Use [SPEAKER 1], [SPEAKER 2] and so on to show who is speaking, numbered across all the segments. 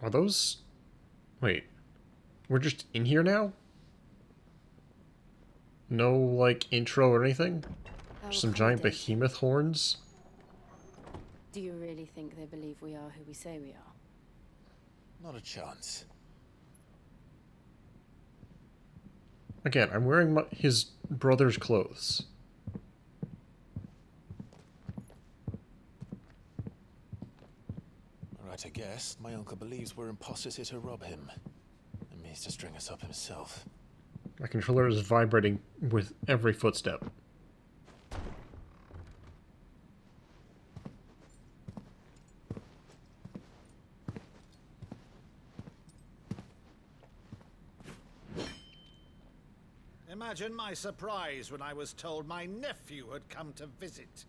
[SPEAKER 1] Are those... Wait. We're just in here now? No, like, intro or anything?
[SPEAKER 2] How
[SPEAKER 1] Just some giant
[SPEAKER 2] accommodating.
[SPEAKER 1] behemoth horns?
[SPEAKER 2] Do you really think they believe we are who we say we are?
[SPEAKER 3] Not a chance.
[SPEAKER 1] Again, I'm wearing his brother's clothes.
[SPEAKER 3] Right, I guess. My uncle believes we're imposters here to rob him. And means to string us up himself.
[SPEAKER 1] My controller is vibrating with every footstep.
[SPEAKER 4] Imagine my surprise when I was told my nephew had come to visit.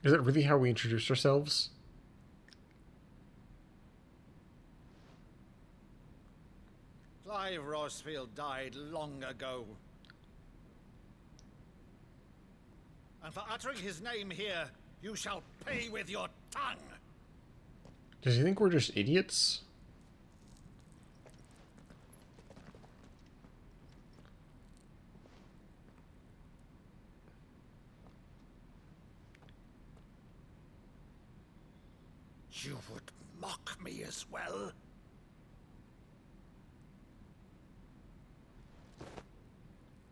[SPEAKER 1] Is that really how we introduce ourselves?
[SPEAKER 4] Clive Rosfield died long ago. And for uttering his name here, you shall pay with your tongue.
[SPEAKER 1] Does he think we're just idiots?
[SPEAKER 4] You would mock me as well?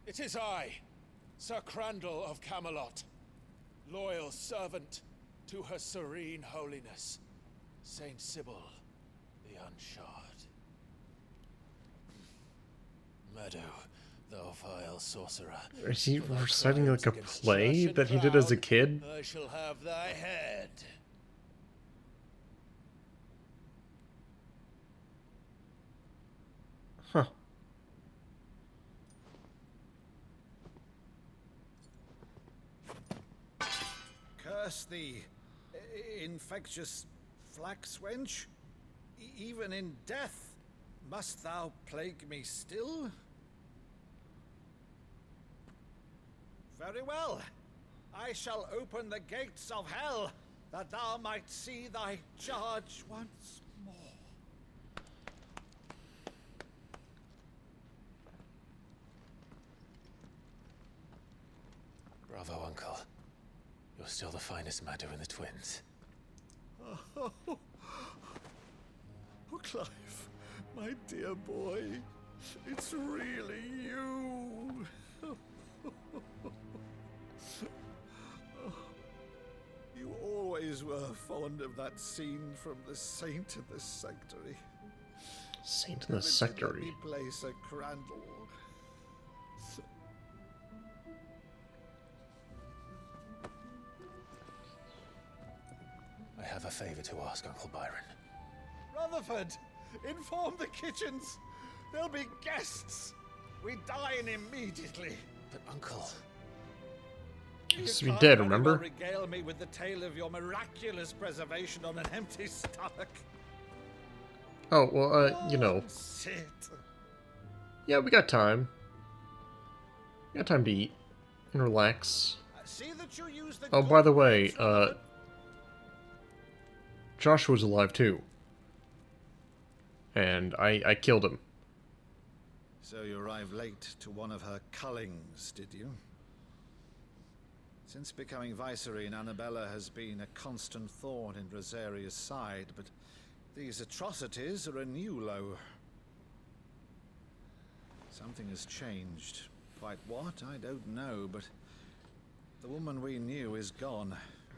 [SPEAKER 3] It is I, Sir Crandall of Camelot, loyal servant to her serene holiness, Saint Sybil the Unshod. Meadow, thou vile sorcerer.
[SPEAKER 1] Is he
[SPEAKER 3] for thy
[SPEAKER 1] reciting
[SPEAKER 3] crimes
[SPEAKER 1] like a
[SPEAKER 3] against
[SPEAKER 1] play
[SPEAKER 3] church and
[SPEAKER 1] that he did as a
[SPEAKER 3] crown,
[SPEAKER 1] kid?
[SPEAKER 3] I shall have thy head.
[SPEAKER 1] Huh.
[SPEAKER 4] Curse thee, infectious flax wench. Even in death, must thou plague me still? Very well. I shall open the gates of hell, that thou might see thy charge once more.
[SPEAKER 3] Bravo, Uncle. You're still the finest Meadow in the twins.
[SPEAKER 4] Oh, Clive, my dear boy, it's really you. You always were fond of that scene from The Saint in the Sectary.
[SPEAKER 1] Saint in the
[SPEAKER 4] Let
[SPEAKER 1] Sectary.
[SPEAKER 4] me place a Crandall.
[SPEAKER 3] I have a favor to ask, Uncle Byron.
[SPEAKER 4] Rutherford, inform the kitchens. There'll be guests. We dine immediately.
[SPEAKER 3] But, Uncle...
[SPEAKER 1] Used to
[SPEAKER 4] You
[SPEAKER 1] be
[SPEAKER 4] can't
[SPEAKER 1] dead,
[SPEAKER 4] very
[SPEAKER 1] remember?
[SPEAKER 4] well regale me with the tale of your miraculous preservation on an empty stomach.
[SPEAKER 1] Oh, well, you know.
[SPEAKER 4] Sit.
[SPEAKER 1] Yeah, we got time. We got time to eat and relax.
[SPEAKER 4] See that you use the
[SPEAKER 1] Oh, by the
[SPEAKER 4] good
[SPEAKER 1] way,
[SPEAKER 4] names, Rutherford.
[SPEAKER 1] Joshua's alive too. And I killed him.
[SPEAKER 4] So you arrived late to one of her cullings, did you? Since becoming Vicereine, Annabella has been a constant thorn in Rosaria's side, but these atrocities are a new low. Something has changed. Quite what, I don't know, but the woman we knew is gone.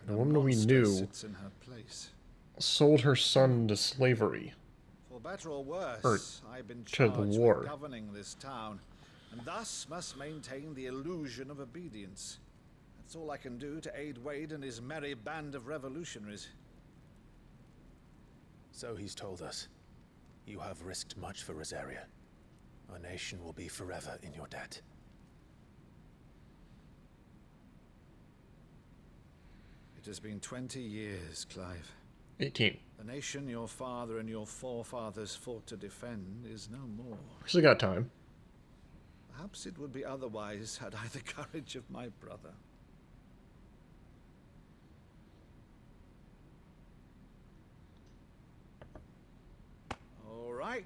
[SPEAKER 1] The
[SPEAKER 4] A
[SPEAKER 1] woman we
[SPEAKER 4] monster
[SPEAKER 1] knew
[SPEAKER 4] sits in her place.
[SPEAKER 1] sold her son into slavery.
[SPEAKER 4] For better or worse,
[SPEAKER 1] Or
[SPEAKER 4] I've been
[SPEAKER 1] to the
[SPEAKER 4] charged
[SPEAKER 1] war.
[SPEAKER 4] with governing this town, and thus must maintain the illusion of obedience. That's all I can do to aid Wade and his merry band of revolutionaries.
[SPEAKER 3] So he's told us. You have risked much for Rosaria. Our nation will be forever in your debt.
[SPEAKER 4] It has been 20 years, Clive.
[SPEAKER 1] 18.
[SPEAKER 4] The nation your father and your forefathers fought to defend is no more.
[SPEAKER 1] Still got time.
[SPEAKER 4] Perhaps it would be otherwise had I the courage of my brother.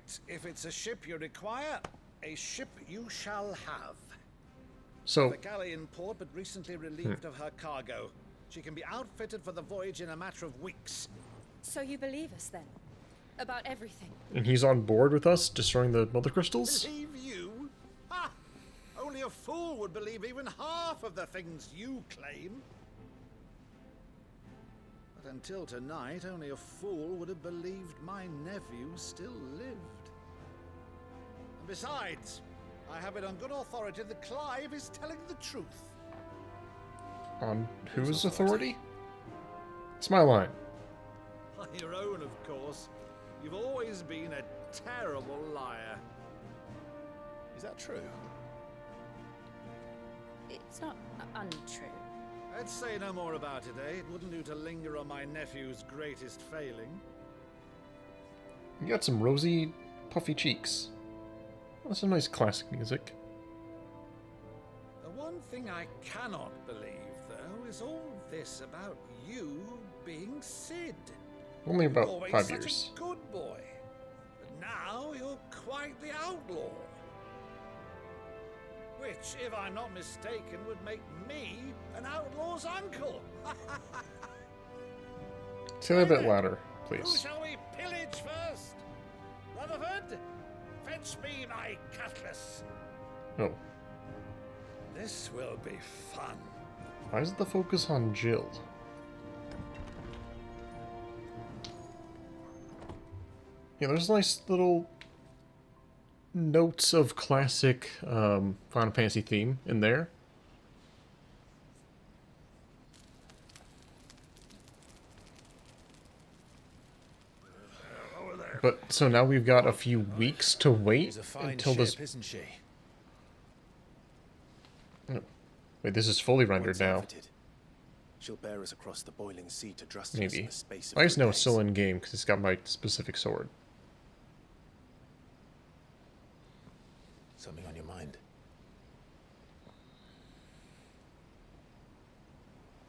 [SPEAKER 4] Right. If it's a ship you require, a ship you shall have.
[SPEAKER 1] So,
[SPEAKER 4] The galley in port but recently relieved of her cargo. She can be outfitted for the voyage in a matter of weeks.
[SPEAKER 2] So you believe us then? About everything?
[SPEAKER 1] and he's on board with us, destroying the mother crystals?
[SPEAKER 4] Believe you? Ha! Only a fool would believe even half of the things you claim. But until tonight, only a fool would have believed my nephew still lived. And besides, I have it on good authority that Clive is telling the truth.
[SPEAKER 1] On whose authority? It's my line.
[SPEAKER 4] On your own, of course. You've always been a terrible liar.
[SPEAKER 3] Is that true?
[SPEAKER 2] It's not untrue.
[SPEAKER 4] I'd say no more about it, eh? It wouldn't do to linger on my nephew's greatest failing.
[SPEAKER 1] You got some rosy, puffy cheeks. That's some nice classic music.
[SPEAKER 4] The one thing I cannot believe, though, is all this about you being Sid.
[SPEAKER 1] Only about
[SPEAKER 4] Always
[SPEAKER 1] 5
[SPEAKER 4] such
[SPEAKER 1] years.
[SPEAKER 4] a good boy. But now you're quite the outlaw. Which, if I'm not mistaken, would make me an outlaw's uncle.
[SPEAKER 1] Say that a bit louder,
[SPEAKER 4] Who
[SPEAKER 1] please.
[SPEAKER 4] shall we pillage first? Rutherford, fetch me my cutlass.
[SPEAKER 1] Oh.
[SPEAKER 4] This will be fun.
[SPEAKER 1] Why is the focus on Jill? Yeah, there's nice little notes of classic Final Fantasy theme in there. But so now we've got a few weeks to wait
[SPEAKER 3] She's a fine
[SPEAKER 1] until
[SPEAKER 3] ship,
[SPEAKER 1] this.
[SPEAKER 3] isn't she?
[SPEAKER 1] Wait, this is fully rendered
[SPEAKER 3] Once
[SPEAKER 1] now.
[SPEAKER 3] outfitted, she'll bear us across the boiling sea to Drustus
[SPEAKER 1] Maybe.
[SPEAKER 3] in the space of
[SPEAKER 1] I just
[SPEAKER 3] 3
[SPEAKER 1] know it's
[SPEAKER 3] days.
[SPEAKER 1] still in game because it's got my specific sword.
[SPEAKER 3] Something on your mind?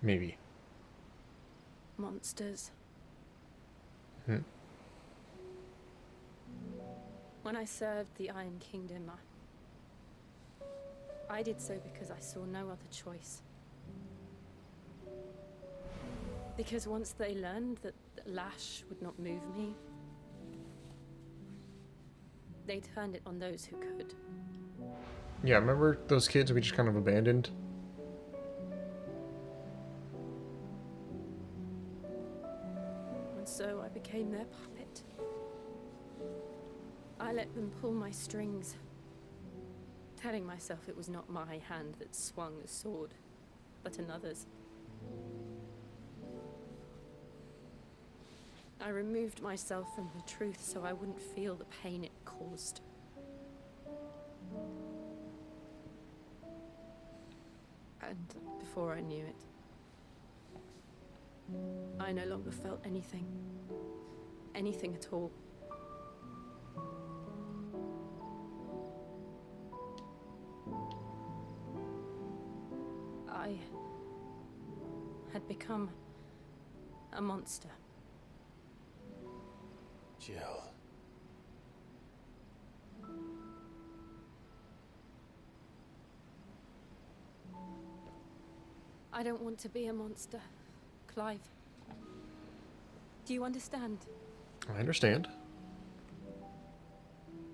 [SPEAKER 1] Maybe.
[SPEAKER 2] Monsters.
[SPEAKER 1] Hmm.
[SPEAKER 2] When I served the Iron Kingdom, I did so because I saw no other choice. Because once they learned that Lash would not move me, they turned it on those who could.
[SPEAKER 1] Yeah, remember those kids we just kind of abandoned?
[SPEAKER 2] And so I became their puppet. I let them pull my strings, telling myself it was not my hand that swung the sword, but another's. I removed myself from the truth so I wouldn't feel the pain it caused. And before I knew it, I no longer felt anything. Anything at all. I had become a monster.
[SPEAKER 3] Jill.
[SPEAKER 2] I don't want to be a monster, Clive. Do you understand?
[SPEAKER 1] I understand.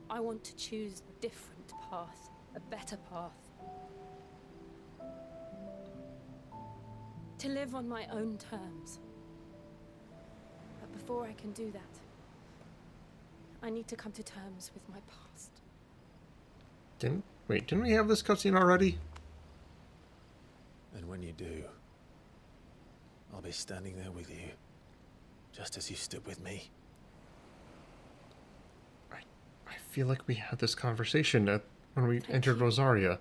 [SPEAKER 2] I want to choose a different path, a better path. To live on my own terms. But before I can do that, I need to come to terms with my past.
[SPEAKER 1] Didn't we have this cutscene already?
[SPEAKER 3] And when you do, I'll be standing there with you, just as you stood with me.
[SPEAKER 1] I feel like we had this conversation when we
[SPEAKER 2] Thank
[SPEAKER 1] entered
[SPEAKER 2] you.
[SPEAKER 1] Rosaria.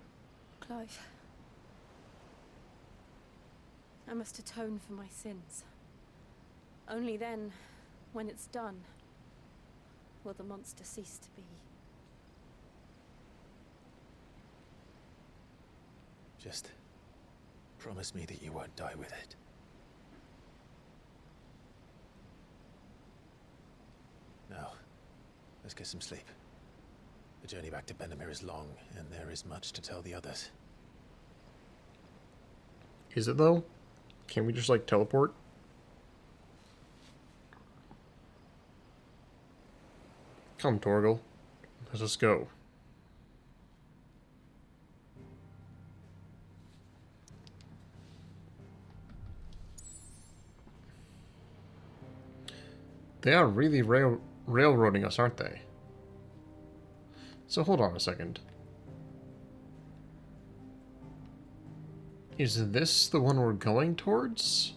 [SPEAKER 2] Clive. I must atone for my sins. Only then, when it's done, will the monster cease to be.
[SPEAKER 3] Just promise me that you won't die with it. Now, Let's get some sleep. The journey back to Benamir is long, and there is much to tell the others.
[SPEAKER 1] Is it though? Can't we just like teleport? Come, Torgal. Let us go. They are really railroading us, aren't they? So hold on a second. Is this the one we're going towards?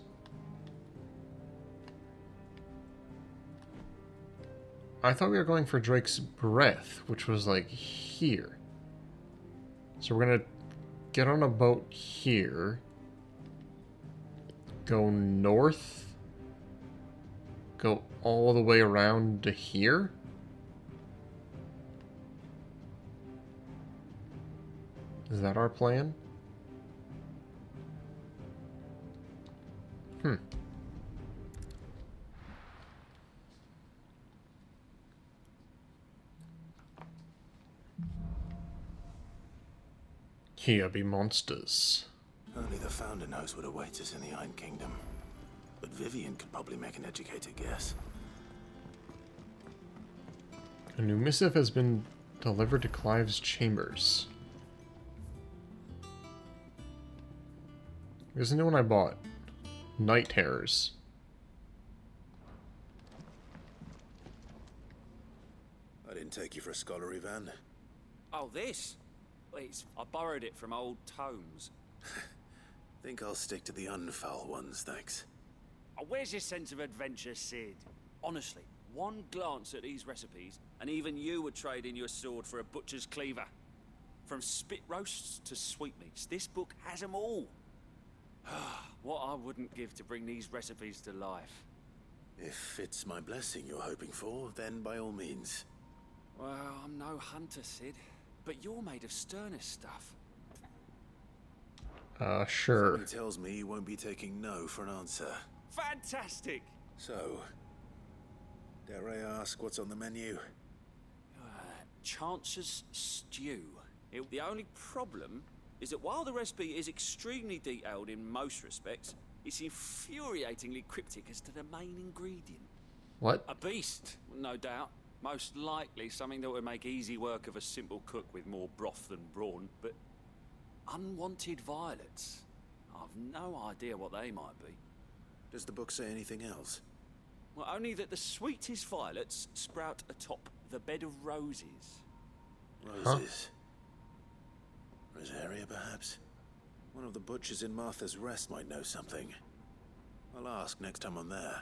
[SPEAKER 1] I thought we were going for Drake's Breath, which was like here. So we're gonna get on a boat here. Go north. Go all the way around to here. Is that our plan? Here be monsters.
[SPEAKER 3] Only the Founder knows what awaits us in the Iron Kingdom. But Vivian could probably make an educated guess.
[SPEAKER 1] A new missive has been delivered to Clive's chambers. Here's the new one I bought. Night Terrors.
[SPEAKER 3] I didn't take you for a scholar, Ivan.
[SPEAKER 5] Oh, this? Wait, I borrowed it from old tomes.
[SPEAKER 3] Think I'll stick to the unfoul ones, thanks.
[SPEAKER 5] Oh, where's your sense of adventure, Sid? Honestly, one glance at these recipes, and even you would trade in your sword for a butcher's cleaver. From spit roasts to sweetmeats, this book has them all. What I wouldn't give to bring these recipes to life.
[SPEAKER 3] If it's my blessing you're hoping for, then by all means.
[SPEAKER 5] Well, I'm no hunter, Sid, but you're made of sterner stuff.
[SPEAKER 1] Sure.
[SPEAKER 3] Something tells me you won't be taking no for an answer.
[SPEAKER 5] Fantastic!
[SPEAKER 3] So, dare I ask what's on the menu?
[SPEAKER 5] Chance's stew. The only problem is that while the recipe is extremely detailed in most respects, it's infuriatingly cryptic as to the main ingredient.
[SPEAKER 1] What?
[SPEAKER 5] A beast, no doubt. Most likely something that would make easy work of a simple cook with more broth than brawn, but unwanted violets. I've no idea what they might be.
[SPEAKER 3] Does the book say anything else?
[SPEAKER 5] Well, only that the sweetest violets sprout atop the bed of roses.
[SPEAKER 3] Roses? Rosaria, perhaps? One of the butchers in Martha's Rest might know something. I'll ask next time I'm there.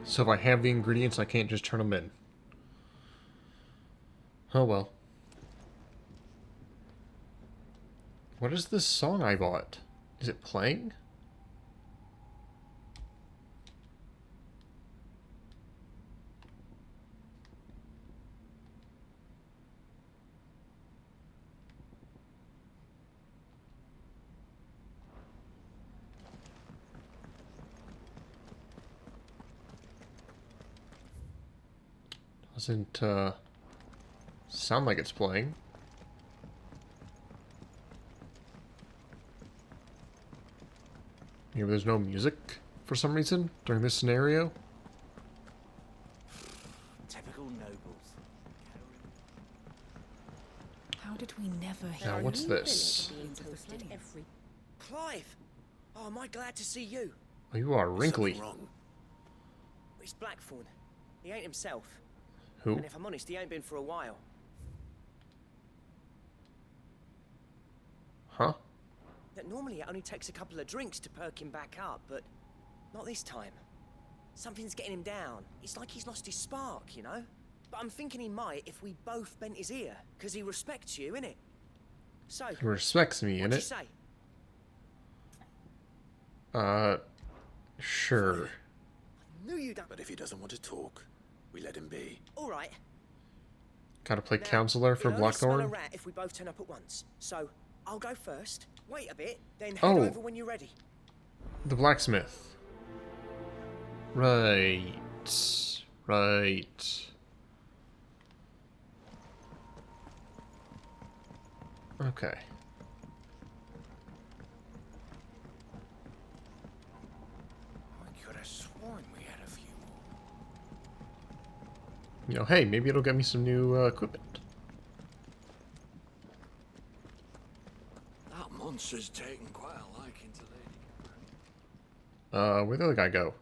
[SPEAKER 1] So if I have the ingredients, I can't just turn them in. Oh well. What is this song I bought? Is it playing? Doesn't sound like it's playing. Maybe there's no music for some reason during this scenario.
[SPEAKER 5] Typical nobles.
[SPEAKER 6] How did we never hear?
[SPEAKER 1] Now what's this?
[SPEAKER 7] Clive! Oh, am I glad to see you?
[SPEAKER 1] Oh, you are
[SPEAKER 3] Is
[SPEAKER 1] wrinkly.
[SPEAKER 3] something wrong?
[SPEAKER 7] It's Blackthorn. He ain't himself.
[SPEAKER 1] Who?
[SPEAKER 7] And if I'm honest, he ain't been for a while.
[SPEAKER 1] Huh?
[SPEAKER 7] That normally it only takes a couple of drinks to perk him back up, but not this time. Something's getting him down. It's like he's lost his spark, you know? But I'm thinking he might if we both bent his ear, because he respects you, innit? So,
[SPEAKER 1] He respects me,
[SPEAKER 7] what'd you
[SPEAKER 1] innit?
[SPEAKER 7] say?
[SPEAKER 1] Sure.
[SPEAKER 7] Knew you'd done.
[SPEAKER 3] But if he doesn't want to talk, we let him be.
[SPEAKER 7] All right.
[SPEAKER 1] Gotta play
[SPEAKER 7] Now,
[SPEAKER 1] counselor for
[SPEAKER 7] it'll only smell a
[SPEAKER 1] Blackthorn.
[SPEAKER 7] rat if we both turn up at once. So, I'll go first. Wait a bit, then head
[SPEAKER 1] Oh.
[SPEAKER 7] over when you're ready.
[SPEAKER 1] The blacksmith. Right. Right. Okay.
[SPEAKER 3] I could have sworn we had a few more.
[SPEAKER 1] You know, hey, maybe it'll get me some new equipment.
[SPEAKER 8] That monster's taken quite a liking to Lady.
[SPEAKER 1] Where'd the other guy go?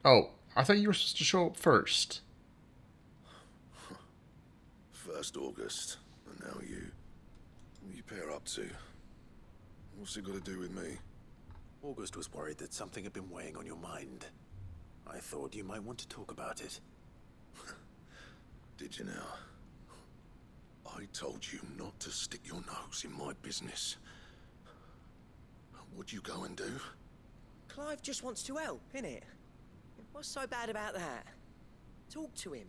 [SPEAKER 1] Oh, I thought you were supposed to show up first.
[SPEAKER 9] First August, and now you. What you pair up to? What's it got to do with me?
[SPEAKER 3] August was worried that something had been weighing on your mind. I thought you might want to talk about it.
[SPEAKER 9] Did you now? I told you not to stick your nose in my business. What'd you go and do?
[SPEAKER 7] Clive just wants to help, innit? What's so bad about that? Talk to him.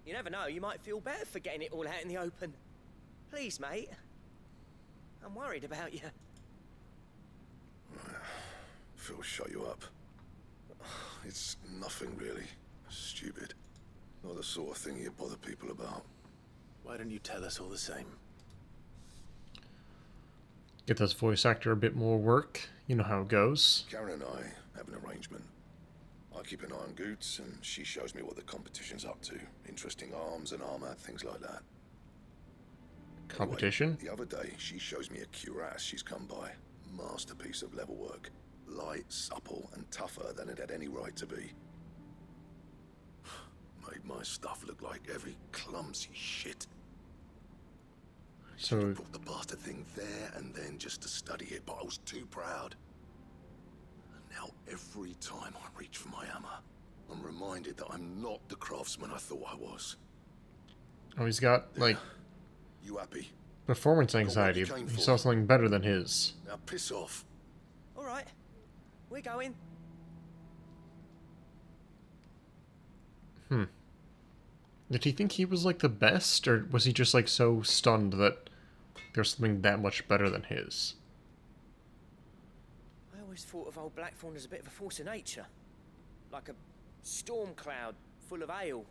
[SPEAKER 7] You never know, you might feel better for getting it all out in the open. Please, mate. I'm worried about you.
[SPEAKER 9] Phil shut you up. It's nothing really. Stupid. Not the sort of thing you bother people about.
[SPEAKER 3] Why don't you tell us all the same?
[SPEAKER 1] Get this voice actor a bit more work. You know how it goes.
[SPEAKER 9] Karen and I have an arrangement. I keep an eye on Goots, and she shows me what the competition's up to. Interesting arms and armor, things like that.
[SPEAKER 1] Competition?
[SPEAKER 9] Anyway, the other day, she shows me a cuirass she's come by. Masterpiece of level work. Light, supple, and tougher than it had any right to be. Made my stuff look like every clumsy shit.
[SPEAKER 1] So
[SPEAKER 9] I put the bastard thing there and then just to study it, but I was too proud. And now every time I reach for my hammer, I'm reminded that I'm not the craftsman I thought I was.
[SPEAKER 1] oh, he's got like
[SPEAKER 9] You happy?
[SPEAKER 1] performance anxiety.
[SPEAKER 9] came
[SPEAKER 1] He
[SPEAKER 9] for.
[SPEAKER 1] saw something better than his.
[SPEAKER 9] Now piss off.
[SPEAKER 7] All right, we're going.
[SPEAKER 1] Did he think he was like the best, or was he just like so stunned that there's something that much better than his?
[SPEAKER 7] I always thought of old Blackthorn as a bit of a force of nature. Like a storm cloud full of ale.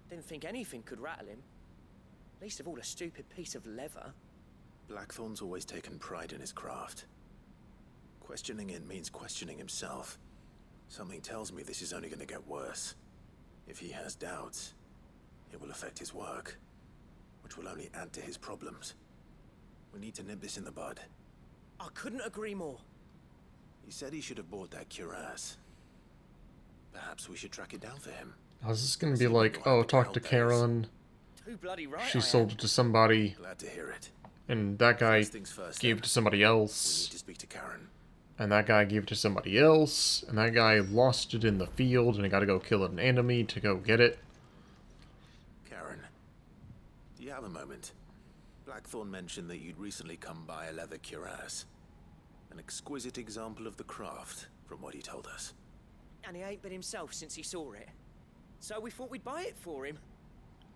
[SPEAKER 7] Didn't think anything could rattle him. Least of all a stupid piece of leather.
[SPEAKER 3] Blackthorn's always taken pride in his craft. Questioning it means questioning himself. Something tells me this is only going to get worse. If he has doubts, it will affect his work, which will only add to his problems. We need to nip this in the bud.
[SPEAKER 7] I couldn't agree more.
[SPEAKER 3] He said he should have bought that cuirass. Perhaps we should track it down for him.
[SPEAKER 1] I was just gonna be like, oh, talk to Carolyn.
[SPEAKER 7] Too bloody right
[SPEAKER 1] She
[SPEAKER 7] I
[SPEAKER 1] sold
[SPEAKER 7] am.
[SPEAKER 1] it to somebody,
[SPEAKER 3] Glad to hear it.
[SPEAKER 1] and that guy
[SPEAKER 3] First things first,
[SPEAKER 1] gave
[SPEAKER 3] then.
[SPEAKER 1] it to somebody
[SPEAKER 3] We
[SPEAKER 1] else,
[SPEAKER 3] need to speak to Karen.
[SPEAKER 1] and that guy gave it to somebody else, and that guy lost it in the field, and he gotta go kill an enemy to go get it.
[SPEAKER 3] Karen, do you have a moment? Blackthorn mentioned that you'd recently come by a leather cuirass. An exquisite example of the craft, from what he told us.
[SPEAKER 7] And he ain't been himself since he saw it. So we thought we'd buy it for him.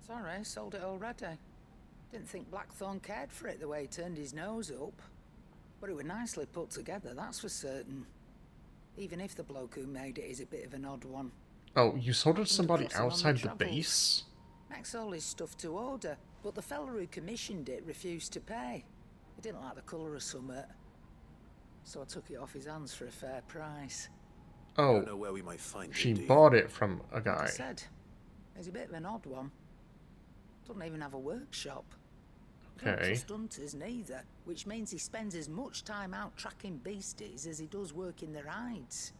[SPEAKER 6] Sorry, sold it already. Didn't think Blackthorn cared for it the way he turned his nose up. But it was nicely put together, that's for certain. Even if the bloke who made it is a bit of an odd one.
[SPEAKER 1] Oh, you sold it to somebody
[SPEAKER 6] Across him on the
[SPEAKER 1] outside the
[SPEAKER 6] travels.
[SPEAKER 1] base?
[SPEAKER 6] Makes all his stuff to order, but the fella who commissioned it refused to pay. He didn't like the colour of summit. So I took it off his hands for a fair price.
[SPEAKER 1] Oh,
[SPEAKER 3] Don't know where we might find
[SPEAKER 1] she
[SPEAKER 3] it, do you?
[SPEAKER 1] bought it from a
[SPEAKER 6] Like I
[SPEAKER 1] guy.
[SPEAKER 6] said, he's a bit of an odd one. Doesn't even have a workshop. Don't
[SPEAKER 1] Okay.
[SPEAKER 6] trust hunters neither, which means he spends as much time out tracking beasties as he does working their hides.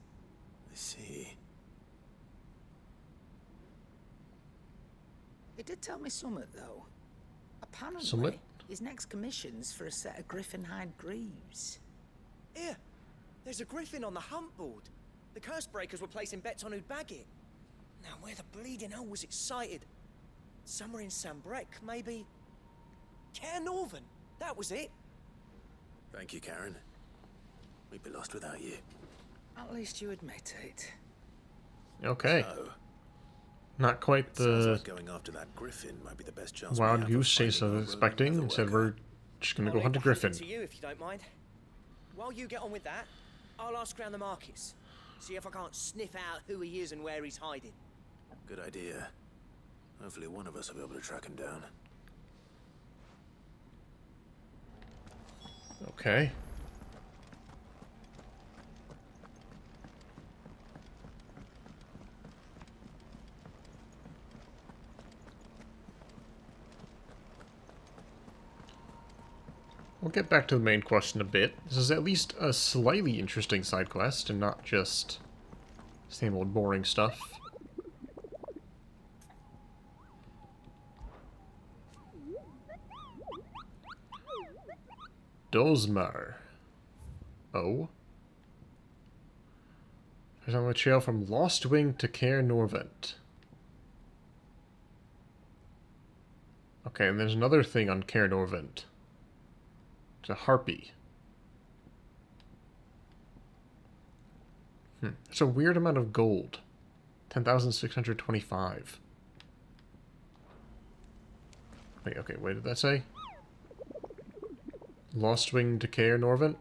[SPEAKER 3] I see.
[SPEAKER 6] He did tell me summit though. Apparently,
[SPEAKER 1] Summit?
[SPEAKER 6] his next commission's for a set of griffin hide greaves.
[SPEAKER 7] Here, there's a griffin on the hunt board. The curse breakers were placing bets on who'd bag it. Now, where the bleeding hell was it sighted? Somewhere in Sambrec, maybe. Care Northern, that was it.
[SPEAKER 3] Thank you, Karen. We'd be lost without you.
[SPEAKER 6] At least you admit it.
[SPEAKER 1] Okay.
[SPEAKER 3] So,
[SPEAKER 1] Not quite
[SPEAKER 3] sounds
[SPEAKER 1] the
[SPEAKER 3] like going after that griffin might be the best chance we
[SPEAKER 1] wild
[SPEAKER 3] have
[SPEAKER 1] goose
[SPEAKER 3] of
[SPEAKER 1] chase I
[SPEAKER 3] finding
[SPEAKER 1] was
[SPEAKER 3] our
[SPEAKER 1] expecting.
[SPEAKER 3] rogue
[SPEAKER 1] Instead,
[SPEAKER 3] leather
[SPEAKER 1] we're just gonna
[SPEAKER 7] I'll
[SPEAKER 1] go
[SPEAKER 7] leave
[SPEAKER 1] hunt a
[SPEAKER 7] the hunting
[SPEAKER 1] griffin.
[SPEAKER 7] to you if you don't mind. While you get on with that, I'll ask around the markets. See if I can't sniff out who he is and where he's hiding.
[SPEAKER 3] Good idea. Hopefully one of us will be able to track him down.
[SPEAKER 1] Okay. We'll get back to the main quest in a bit. This is at least a slightly interesting side quest and not just same old boring stuff. Dozmar. Oh? There's on the trail from Lost Wing to Caer Norvent. Okay, and there's another thing on Caer Norvent. It's a harpy. It's a weird amount of gold. 10,625. Wait, okay, what did that say? Lost Wing to Caer Norvent?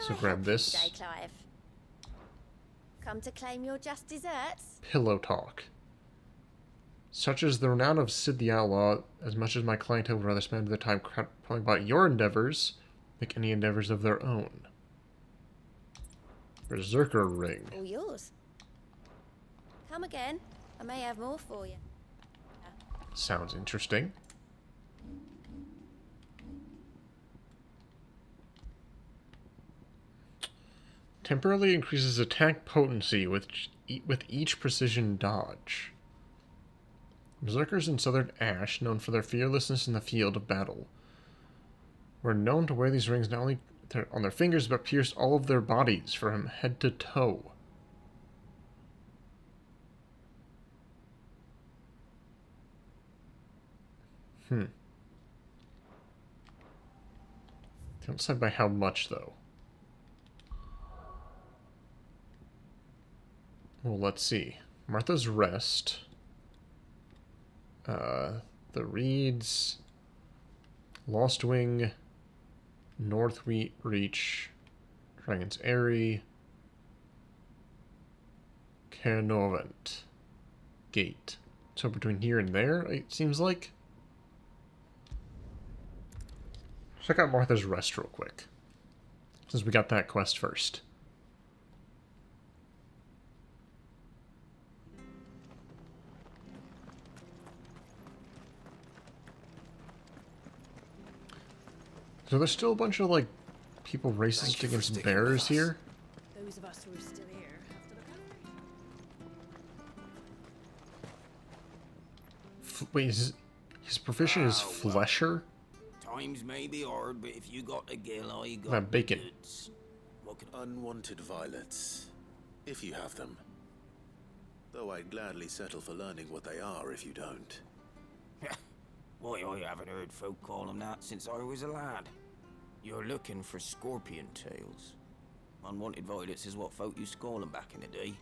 [SPEAKER 1] So grab this.
[SPEAKER 10] Today, Clive? Come to claim your just desserts?
[SPEAKER 1] Pillow talk. Such as the renown of Sid the Outlaw, as much as my clientele would rather spend their time telling about your endeavors, make any endeavors of their own. Berserker ring.
[SPEAKER 10] All yours. Come again. I may have more for you.
[SPEAKER 1] Sounds interesting. Temporarily increases attack potency with each precision dodge. Berserkers in Southern Ash, known for their fearlessness in the field of battle, were known to wear these rings not only on their fingers, but pierced all of their bodies from head to toe. Don't decide by how much, though. Well, let's see. Martha's Rest. The Reeds. Lost Wing. North Reach. Dragon's Eyrie. Caer Norvent. Gate. So between here and there, it seems like. Check out Martha's Rest real quick, since we got that quest first. So there's still a bunch of, like, people racist against bears here?
[SPEAKER 2] Those of us who are still here have to look out.
[SPEAKER 1] Wait, his profession is flesher?
[SPEAKER 11] Times may be hard, but if you got the gill, I got
[SPEAKER 1] That bacon.
[SPEAKER 11] goods.
[SPEAKER 3] What can unwanted violets, if you have them. Though I'd gladly settle for learning what they are if you don't.
[SPEAKER 11] Why, I haven't heard folk call them that since I was a lad. You're looking for scorpion tails. Unwanted violets is what folk used to call them back in the day.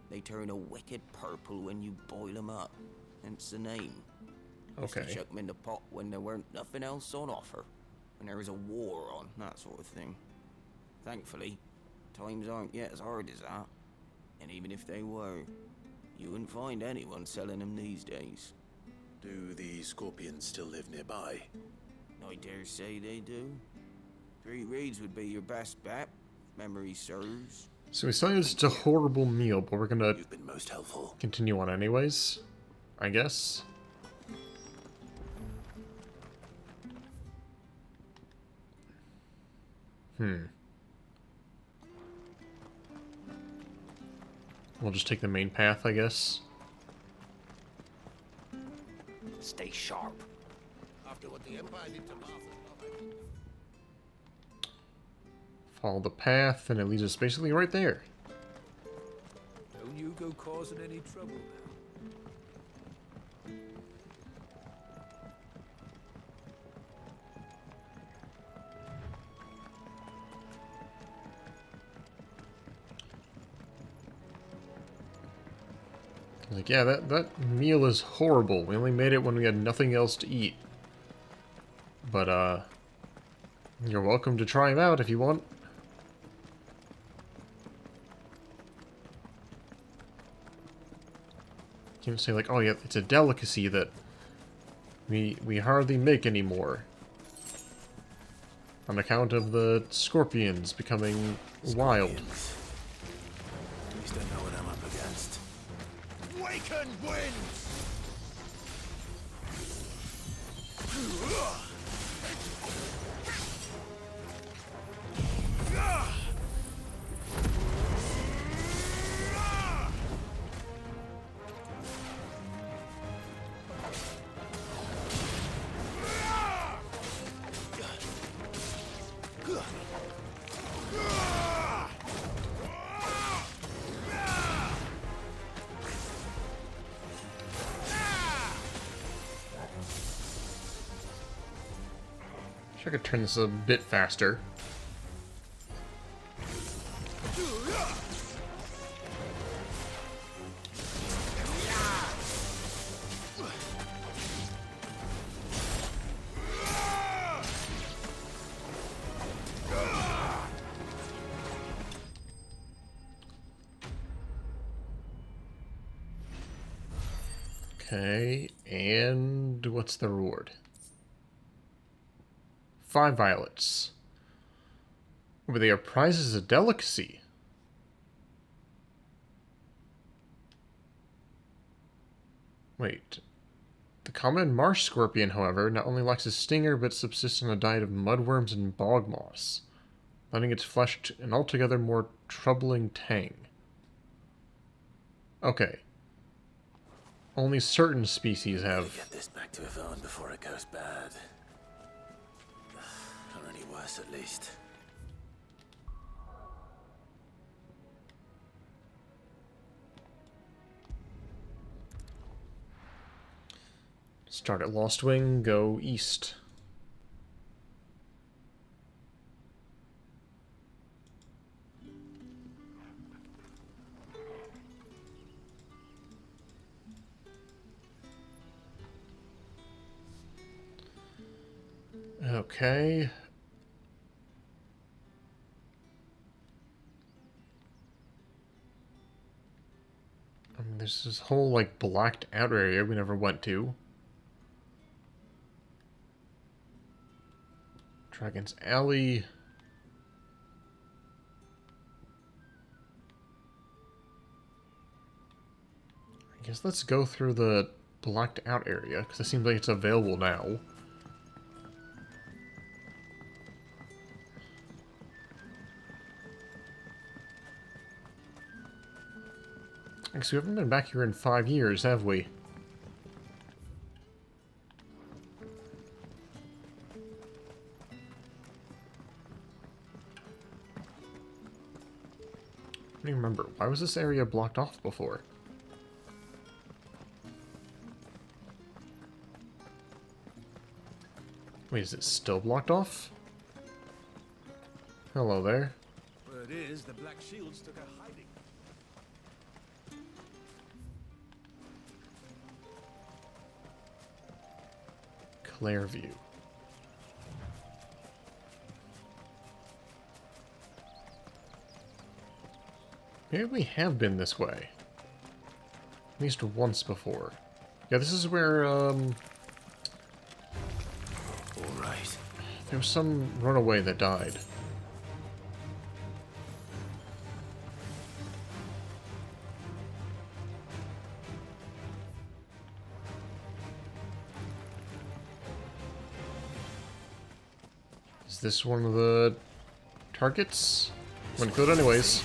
[SPEAKER 11] They turn a wicked purple when you boil them up, hence the name. Used to
[SPEAKER 1] Okay.
[SPEAKER 11] chuck them in the pot when there weren't nothing else on offer, when there was a war on, that sort of thing. Thankfully, times aren't yet as hard as that. And even if they were, you wouldn't find anyone selling them these days.
[SPEAKER 3] Do the scorpions still live nearby?
[SPEAKER 11] I dare say they do. 3 Reeds would be your best bet, if memory serves.
[SPEAKER 1] So he's telling us it's a horrible meal, but we're gonna
[SPEAKER 3] You've been most helpful.
[SPEAKER 1] continue on anyways, I guess. We'll just take the main path, I guess.
[SPEAKER 11] Stay sharp.
[SPEAKER 9] After what the Empire did to Martha.
[SPEAKER 1] Follow the path, and it leads us basically right there.
[SPEAKER 8] Don't you go causing any trouble now.
[SPEAKER 1] Like, yeah, that meal is horrible. We only made it when we had nothing else to eat. But, you're welcome to try them out if you want. You can say, like, oh yeah, it's a delicacy that we hardly make anymore. On account of the scorpions becoming wild.
[SPEAKER 3] At least I know what I'm up against.
[SPEAKER 4] Waken winds!
[SPEAKER 1] Wish I could turn this a bit faster. Okay, and what's the reward? 5 violets. But they are prized as a delicacy. Wait. The common marsh scorpion, however, not only lacks a stinger, but subsists on a diet of mudworms and bog moss, lending its flesh to an altogether more troubling tang. Okay. Only certain species have...
[SPEAKER 3] Get this back to Yvonne before it goes bad. Or any worse, at least.
[SPEAKER 1] Start at Lost Wing, go east. Okay. I mean, there's this whole, like, blacked out area we never went to. Dragon's Alley. I guess let's go through the blacked out area, because it seems like it's available now. I guess we haven't been back here in 5 years, have we? I don't even remember. Why was this area blocked off before? Wait, is it still blocked off? Hello there.
[SPEAKER 8] Word is, the Black Shields took a hiding.
[SPEAKER 1] Clairview. Maybe we have been this way. At least once before. Yeah, this is where,
[SPEAKER 3] Alright.
[SPEAKER 1] there was some runaway that died. Is this one of the targets? Wouldn't kill it anyways.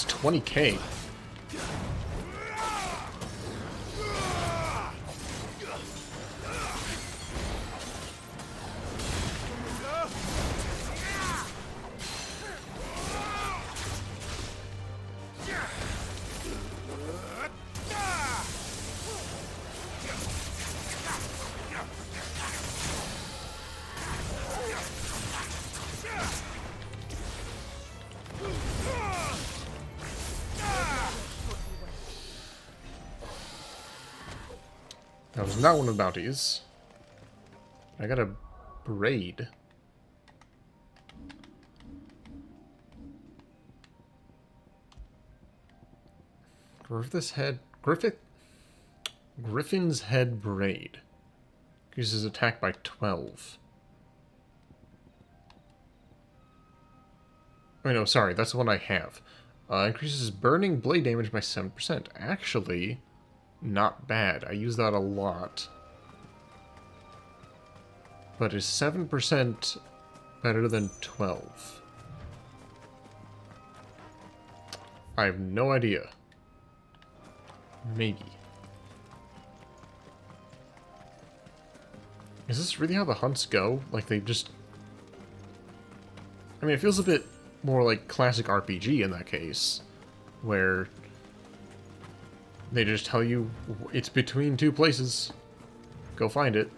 [SPEAKER 1] It's 20k. That was not one of the bounties. I got a braid. Griffin's head braid. Increases attack by 12. Oh no, sorry, that's the one I have. Increases burning blade damage by 7%. Actually, not bad. I use that a lot. But is 7% better than 12? I have no idea. Maybe. Is this really how the hunts go? Like, they just... I mean, it feels a bit more like classic RPG in that case, where they just tell you it's between two places. Go find it.